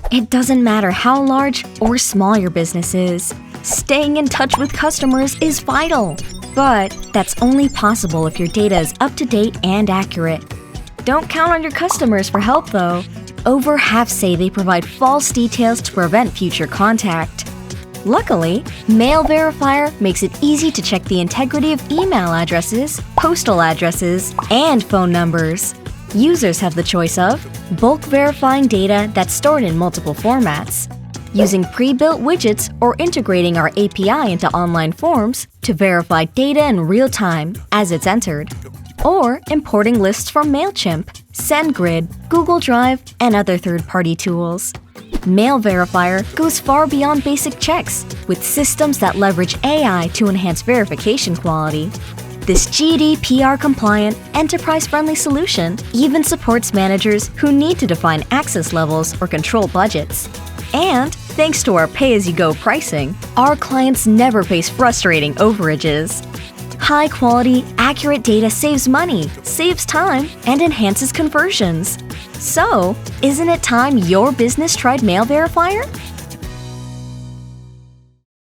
It doesn't matter how large or small your business is. Staying in touch with customers is vital. But that's only possible if your data is up to date and accurate. Don't count on your customers for help, though. Over half say they provide false details to prevent future contact. Luckily, MailVerifier makes it easy to check the integrity of email addresses, postal addresses, and phone numbers. Users have the choice of bulk verifying data that's stored in multiple formats, using pre-built widgets, or integrating our API into online forms to verify data in real time as it's entered, or importing lists from MailChimp, SendGrid, Google Drive, and other third-party tools. MailVerifier goes far beyond basic checks, with systems that leverage AI to enhance verification quality. This GDPR-compliant, enterprise-friendly solution even supports managers who need to define access levels or control budgets. And thanks to our pay-as-you-go pricing, our clients never face frustrating overages. High-quality, accurate data saves money, saves time, and enhances conversions. So, isn't it time your business tried MailVerifier?